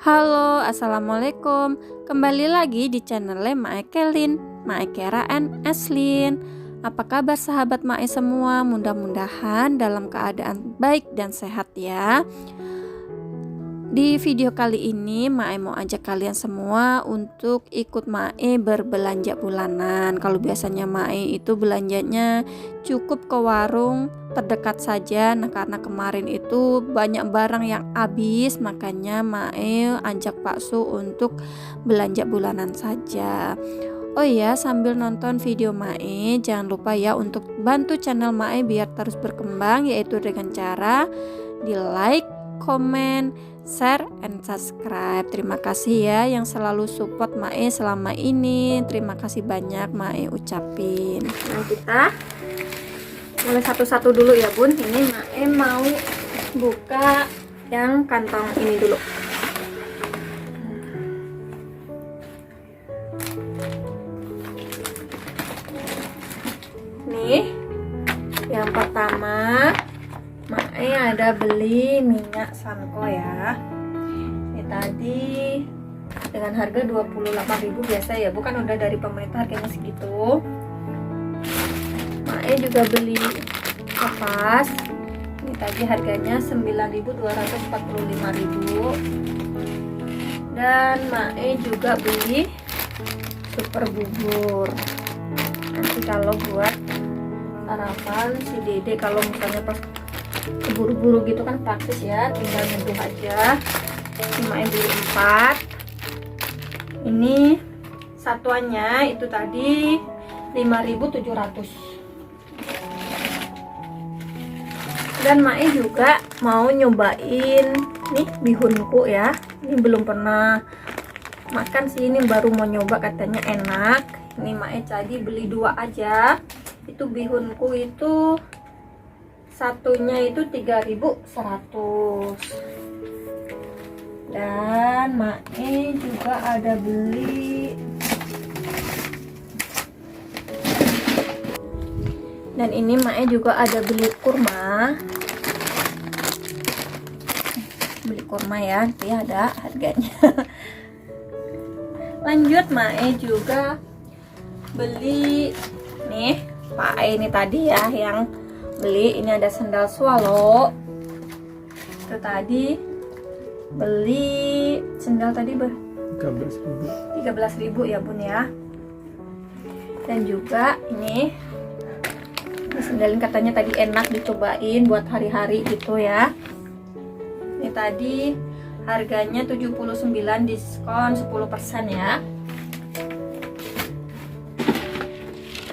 Halo, assalamualaikum. Kembali lagi di channel Mae Kelin, Mae Kera and Eslin. Apa kabar sahabat Mae semua? Mudah-mudahan dalam keadaan baik dan sehat ya. Di video kali ini Mae mau ajak kalian semua untuk ikut Mae berbelanja bulanan. Kalau biasanya Mae itu belanjanya cukup ke warung terdekat saja. Nah, karena kemarin itu banyak barang yang habis, makanya Mae ajak Pak Su untuk belanja bulanan saja. Oh iya, sambil nonton video Mae, jangan lupa ya untuk bantu channel Mae biar terus berkembang, yaitu dengan cara di like, komen, share, and subscribe. Terima kasih ya yang selalu support Mae selama ini. Terima kasih banyak Mae ucapin. Nah, kita mulai satu-satu dulu ya Bun. Ini Mae mau buka yang kantong ini dulu. Nih, yang pertama Mae ada beli minyak Sanko ya. Ini tadi dengan harga 28.000 biasa ya, bukan udah dari pemerintah harganya segitu. Mae juga beli kapas. Ini tadi harganya 9.245.000. Dan Mae juga beli super bubur. Nanti kalau buat sarapan si Dede kalau misalnya pas keburu-buru gitu kan praktis ya, tinggal nyeduh aja. Ini Mae beli 4. Ini satuannya itu tadi 5.700. Dan Mae juga mau nyobain nih bihunku ya. Ini belum pernah makan sih, ini baru mau nyoba, katanya enak. Ini Mae tadi beli 2 aja. Itu bihunku itu satunya itu 3.100. Dan Mae juga ada beli, dan ini Mae juga ada beli kurma. Beli kurma ya, nanti ada harganya. Lanjut Mae juga beli nih Pak ini tadi ya yang beli. Ini ada sandal swallow. Itu tadi beli sandal tadi 13.000 ya Bun ya. Dan juga ini sandalin katanya tadi enak dicobain buat hari-hari gitu ya. Ini tadi harganya 79, diskon 10% ya.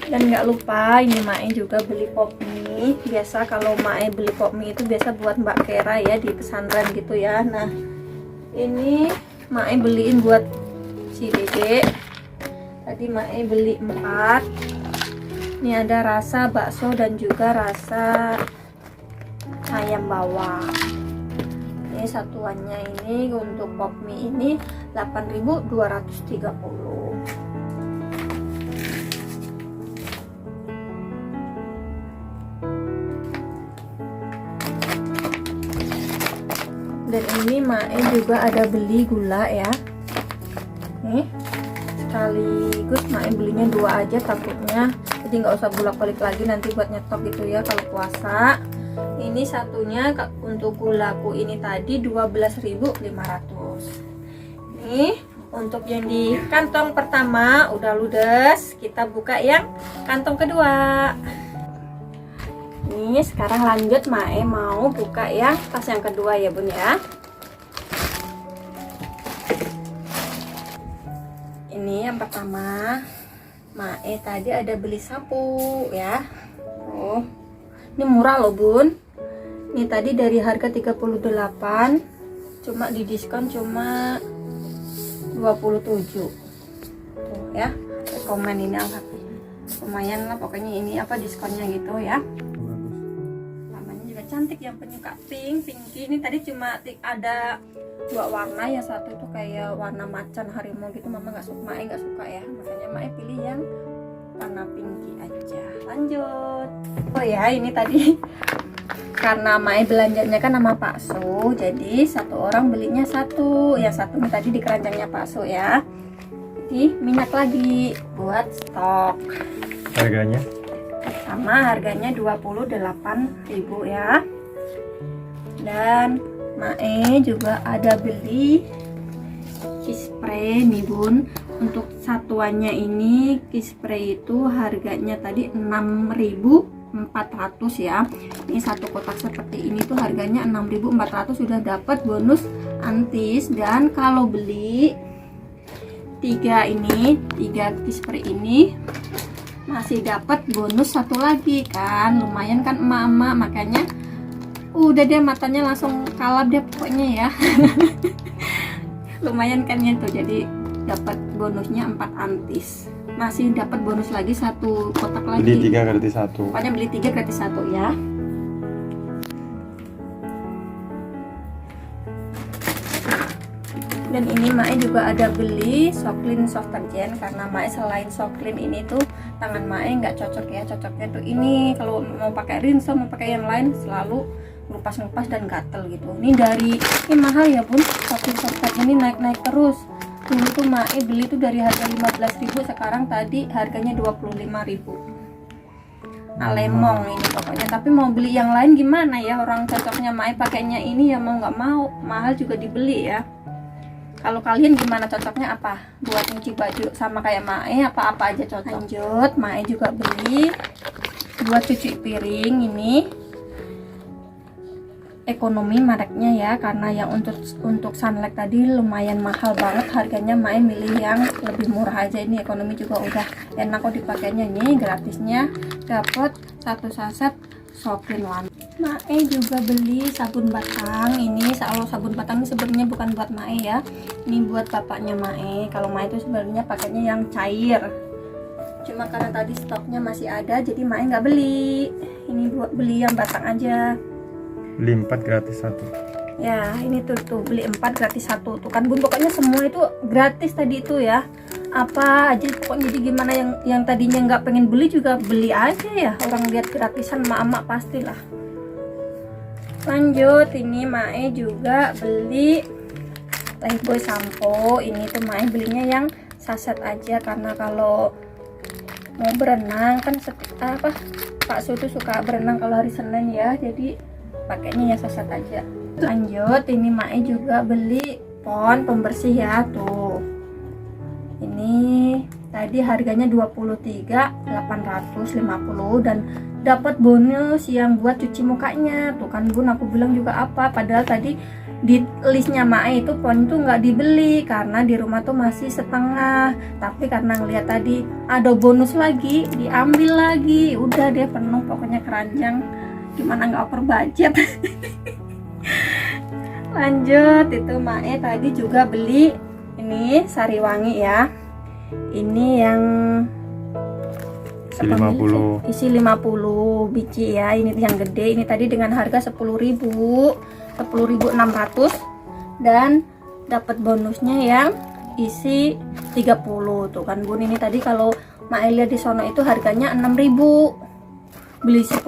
Dan nggak lupa ini Mae juga beli pop mie. Biasa kalau Mae beli pop mie itu biasa buat Mbak Kera ya di pesantren gitu ya. Nah, ini Mae beliin buat si Dede. Tadi Mae beli 4. Ini ada rasa bakso dan juga rasa ayam bawang. Ini satuannya ini untuk pop mie ini 8.230. Dan ini Mae juga ada beli gula ya. Nih, sekaligus Mae belinya 2 aja takutnya, jadi nggak usah bolak-balik lagi nanti buat nyetok gitu ya kalau puasa. Ini satunya untuk gulaku ini tadi 12.500. Nih, untuk yang di kantong pertama udah ludes, kita buka yang kantong kedua. Nih, sekarang lanjut Mae mau buka yang tas yang kedua ya Bun ya. Ini yang pertama Mae tadi ada beli sapu ya. Oh, ini murah loh Bun. Ini tadi dari harga 38 cuma di diskon cuma 27. Tuh ya, komen ini angkat lumayan lah pokoknya, ini apa diskonnya gitu ya. Cantik yang penyuka pinky. Ini tadi cuma ada 2 warna, yang satu itu kayak warna macan harimau gitu. Mama nggak suka, Mae nggak suka ya, makanya Mae pilih yang warna pinky aja. Lanjut. Oh ya, ini tadi karena Mae belanjanya kan sama Pak Su, jadi satu orang belinya satu. Yang satu tadi di keranjangnya Pak Su ya. Jadi minyak lagi buat stok. Harganya? Sama harganya 28.000 ya. Dan Mae juga ada beli key spray nih Bun. Untuk satuannya ini key spray itu harganya tadi 6.400 ya. Ini satu kotak seperti ini tuh harganya 6.400, sudah dapat bonus antis. Dan kalau beli tiga key spray ini masih dapat bonus satu lagi kan. Lumayan kan emak-emak, makanya udah deh matanya langsung kalap deh pokoknya ya. Lumayan kan ya tuh, jadi dapat bonusnya 4 antis, masih dapat bonus lagi satu kotak lagi. Beli 3 gratis 1. Pokoknya beli 3 gratis 1 ya. Dan ini Mae juga ada beli Soklin soft detergent, karena Mae selain Soklin ini tuh tangan Mae nggak cocok ya. Cocoknya tuh ini kalau mau pakai rinso, mau pakai yang lain selalu ngelupas-ngelupas dan gatel gitu. Ini dari ini mahal ya Bun, Soklin soft detergent ini naik-naik terus. Dulu tuh Mae beli tuh dari harga 15.000, sekarang tadi harganya 25.000. Alemong ini pokoknya. Tapi mau beli yang lain gimana ya, orang cocoknya Mae pakainya ini ya, mau nggak mau mahal juga dibeli ya. Kalau kalian gimana, cocoknya apa buat nyuci baju? Sama kayak Mae, apa-apa aja cocok. Lanjut, Mae juga beli buat cuci piring ini ekonomi mereknya ya, karena yang untuk Sunlight tadi lumayan mahal banget harganya. Mae milih yang lebih murah aja. Ini ekonomi juga udah enak kok dipakainya. Nih gratisnya dapat satu saset Soklin One. Mae juga beli sabun batang. Ini kalau sabun batang ini sebenarnya bukan buat Mae ya, ini buat bapaknya Mae. Kalau Mae itu sebenarnya pakainya yang cair, cuma karena tadi stoknya masih ada jadi Mae nggak beli. Ini buat beli yang batang aja. Beli 4 gratis 1. Ya ini tuh beli 4 gratis 1 tuh kan Bun, pokoknya semua itu gratis tadi itu ya, apa aja pokoknya. Jadi gimana yang tadinya nggak pengen beli juga beli aja ya, orang lihat gratisan emak-emak pastilah. Lanjut, ini Mae juga beli Lifebuoy sampo. Ini tuh Mae belinya yang saset aja, karena kalau mau berenang kan Pak Su tuh suka berenang kalau hari Senin ya, jadi pakainya ya saset aja. Lanjut, ini Mae juga beli pon pembersih ya tuh. Ini tadi harganya 23.850 dan dapat bonus yang buat cuci mukanya tuh kan Bun. Aku bilang juga apa, padahal tadi di listnya Mae itu pon itu nggak dibeli karena di rumah tuh masih setengah, tapi karena ngeliat tadi ada bonus lagi diambil lagi, udah deh penuh pokoknya keranjang, gimana nggak over budget. Lanjut, itu Mae tadi juga beli ini sari wangi ya, ini yang isi 50 biji ya, ini yang gede. Ini tadi dengan harga 10.600 dan dapat bonusnya yang isi 30 tuh kan Bun. Ini tadi kalau Mae lihat di sono itu harganya 6.000, beli 10.000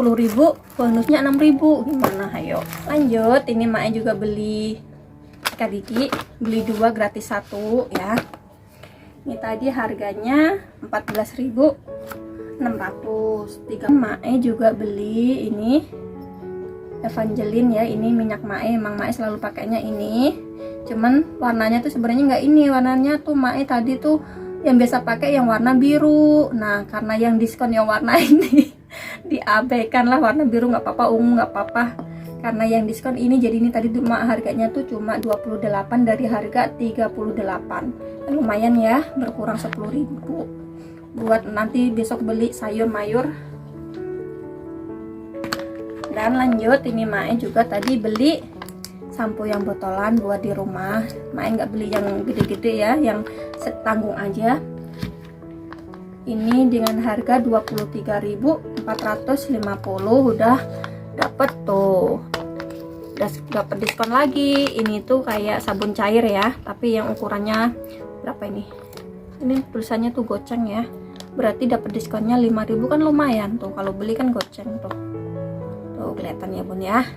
bonusnya 6.000, gimana ayo. Lanjut, ini Mae juga beli sikat gigi, beli 2 gratis 1 ya. Ini tadi harganya 14.600. Mae juga beli ini Evangeline ya, ini minyak Mae. Emang Mae selalu pakainya ini, cuman warnanya tuh sebenarnya nggak ini, warnanya tuh Mae tadi tuh yang biasa pakai yang warna biru. Nah karena yang diskon yang warna ini diabaikan lah, warna biru nggak apa-apa, ungu nggak apa-apa, karena yang diskon ini. Jadi ini tadi cuma harganya tuh cuma 28 dari harga 38, dan lumayan ya, berkurang 10.000 buat nanti besok beli sayur mayur. Dan lanjut, ini Mae juga tadi beli sampo yang botolan buat di rumah. Mae nggak beli yang gede-gede ya, yang setanggung aja. Ini dengan harga 23.450 udah dapet tuh, udah dapet diskon lagi. Ini tuh kayak sabun cair ya, tapi yang ukurannya berapa ini tulisannya tuh goceng ya, berarti dapat diskonnya 5.000 kan lumayan tuh, kalau beli kan goceng tuh. Tuh kelihatan ya bun ya,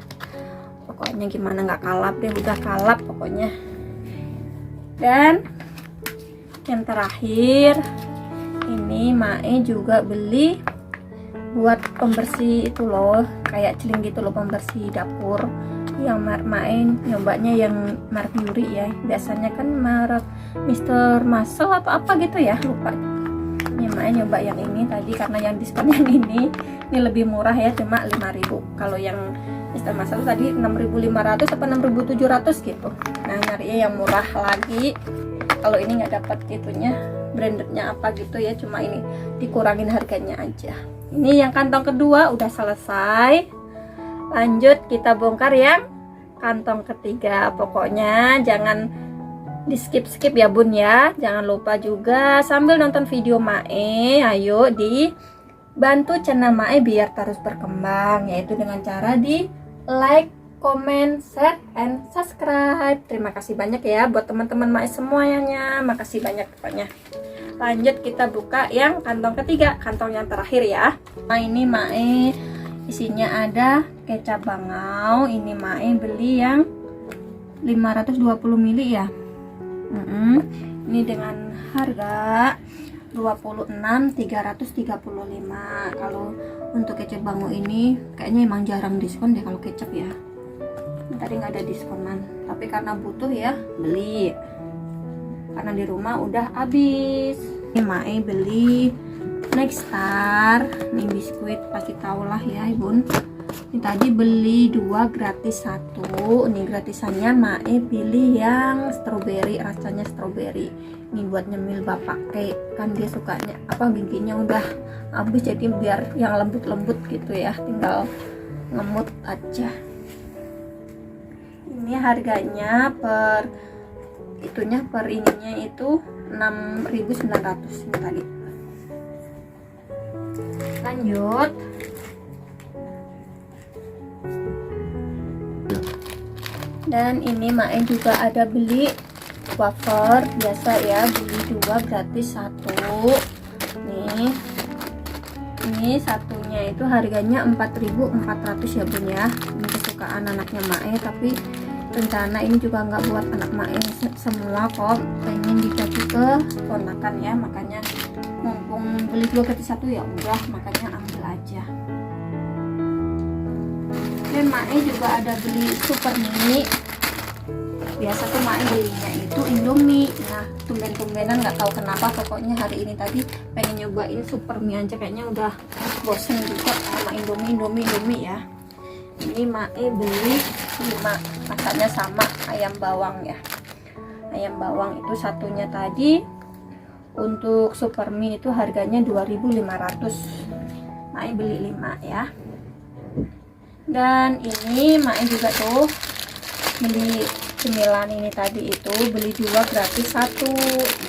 pokoknya gimana nggak kalap deh, udah kalap pokoknya. Dan yang terakhir ini Mae juga beli buat pembersih itu loh, kayak celing gitu loh, pembersih dapur yang Mae nyobanya yang Mercury ya. Biasanya kan merek Mr. Muscle atau apa gitu ya, lupa. Ini Mae nyoba yang ini tadi karena yang diskon yang ini lebih murah ya, cuma 5.000. Kalau yang Mr. Muscle tadi 6.500 apa 6.700 gitu. Nah nyarinya yang murah lagi. Kalau ini nggak dapat itunya, brandednya apa gitu ya, cuma ini dikurangin harganya aja. Ini yang kantong kedua udah selesai. Lanjut kita bongkar yang kantong ketiga. Pokoknya jangan di skip ya bun ya. Jangan lupa juga sambil nonton video Mae, ayo dibantu channel Mae biar terus berkembang, yaitu dengan cara di like, comment, share, and subscribe. Terima kasih banyak ya buat teman-teman Mae semuanya. Makasih banyak pokoknya. Lanjut kita buka yang kantong ketiga, kantong yang terakhir ya. Nah ini Mae isinya ada kecap bangau. Ini Mae beli yang 520 ml ya. Ini dengan harga 26.335. Kalau untuk kecap bangau ini kayaknya emang jarang diskon deh kalau kecap ya. Tadi nggak ada diskonan, tapi karena butuh ya beli, karena di rumah udah habis. Ini Mae beli Nexstar, ini biskuit pasti tau lah ya bun. Ini tadi beli 2 gratis 1. Ini gratisannya Mae pilih yang strawberry, rasanya strawberry. Ini buat nyemil bapak pakai, kan dia sukanya apa, giginya udah habis, jadi biar yang lembut-lembut gitu ya, tinggal ngemut aja. Ini harganya per ininya itu 6.900 ini tadi. Lanjut. Dan ini Mae juga ada beli wafer biasa ya, beli 2 gratis 1. Nih. Ini satunya itu harganya 4.400 ya bun ya. Ini kesukaan anaknya Mae, tapi rencana ini juga nggak buat anak Mae semua kok, pengen dikasih ke ponakan ya, makanya mumpung beli 2 gratis 1 ya udah, makanya ambil aja. Dan Mae juga ada beli super mie. Biasa tuh Mae belinya itu Indomie. Nah tumben-tumbenan nggak tahu kenapa, pokoknya hari ini tadi pengen nyobain super mie aja, kayaknya udah bosen juga sama Indomie ya. Ini Mae beli 5, rasanya sama ayam bawang ya. Ayam bawang itu satunya tadi untuk super mie itu harganya 2.500. Mae beli 5 ya. Dan ini Mae juga tuh beli cemilan ini tadi itu beli 2 gratis 1.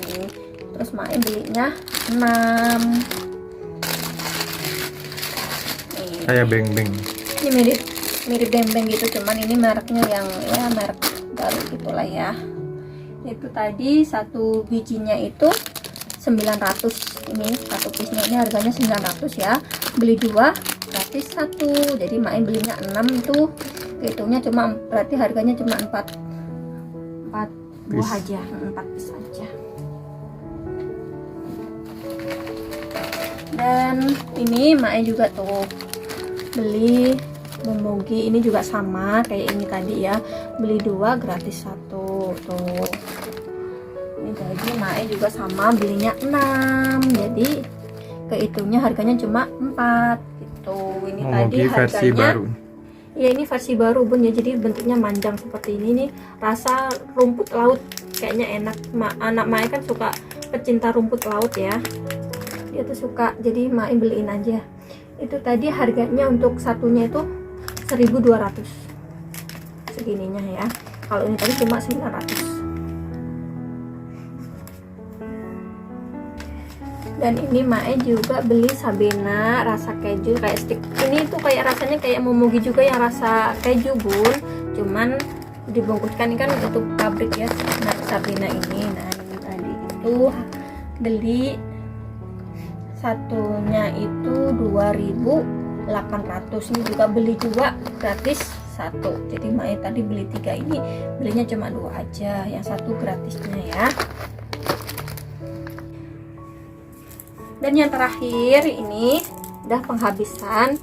Ini terus Mae belinya 6. Nih. Kayak beng-beng. Ini mirip beng-beng gitu, cuman ini mereknya yang ya merek baru gitulah ya. Itu tadi satu bijinya itu 900. Ini satu piece-nya ini harganya 900 ya. Beli 2 gratis 1. Jadi Mae belinya 6 itu. Hitungnya cuma berarti harganya cuma 4 buah aja, 4 piece aja. Dan ini Mae juga tuh beli Momogi, ini juga sama kayak ini tadi ya, beli 2 gratis 1 tuh. Ini jadi Mae juga sama belinya 6, jadi kehitungnya harganya cuma 4 gitu. Ini Momogi tadi versi harganya baru. ya, ini versi baru bun ya, jadi bentuknya manjang seperti ini nih, rasa rumput laut, kayaknya enak. Anak Mae kan suka pecinta rumput laut ya, dia tuh suka, jadi Mae beliin aja. Itu tadi harganya untuk satunya itu 1.200 segininya ya. Kalau ini tadi cuma 900. Dan ini Mae juga beli Sabena rasa keju kayak stick. Ini tuh kayak rasanya kayak Momogi juga yang rasa keju bun, cuman dibungkuskan kan untuk pabrik ya. Nah Sabena ini, nah ini tadi itu beli satunya itu 2.000 800. Ini juga beli juga gratis satu. Jadi Mae tadi beli 3, ini belinya cuma 2 aja, yang satu gratisnya ya. Dan yang terakhir ini udah penghabisan.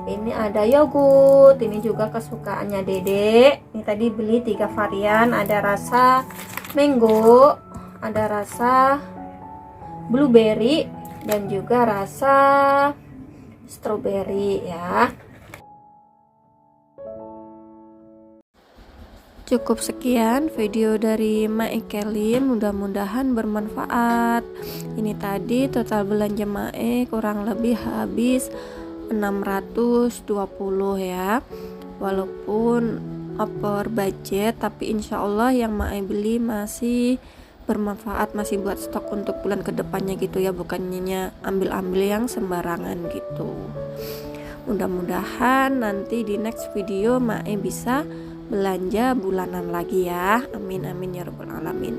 Ini ada yogurt, ini juga kesukaannya Dede. Ini tadi beli 3 varian, ada rasa mango, ada rasa blueberry, dan juga rasa strawberry ya. Cukup sekian video dari Mae Kelin, mudah-mudahan bermanfaat. Ini tadi total belanja Mae kurang lebih habis 620 ya. Walaupun over budget, tapi insya Allah yang Mae beli masih bermanfaat, masih buat stok untuk bulan kedepannya gitu ya, bukannya ambil-ambil yang sembarangan gitu. Mudah-mudahan nanti di next video Mae bisa belanja bulanan lagi ya. Amin amin ya rabbal alamin.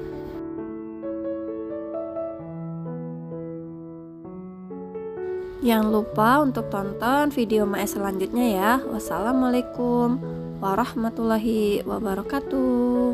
Jangan lupa untuk tonton video Mae selanjutnya ya. Wassalamualaikum warahmatullahi wabarakatuh.